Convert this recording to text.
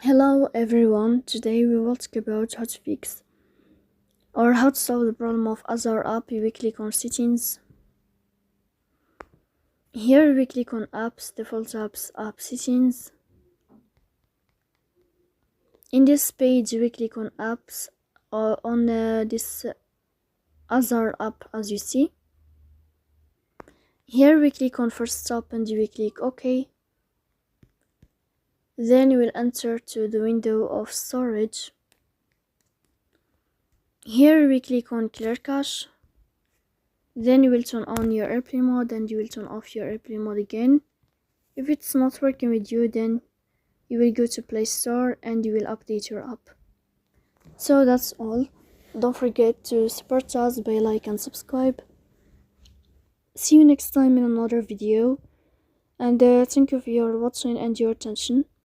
Hello everyone, today we will talk about how to fix or how to solve the problem of Azar app. We click on settings. Here we click on apps, default apps, app settings. In this page we click on apps or on this Azar app as you see. Here we click on first stop and we click OK. Then we will enter to the window of storage. Here we click on clear cache. Then you will turn on your airplane mode and you will turn off your airplane mode again. If it's not working with you, then you will go to Play Store and you will update your app. So that's all. Don't forget to support us by like and subscribe. See you next time in another video. And thank you for your watching and your attention.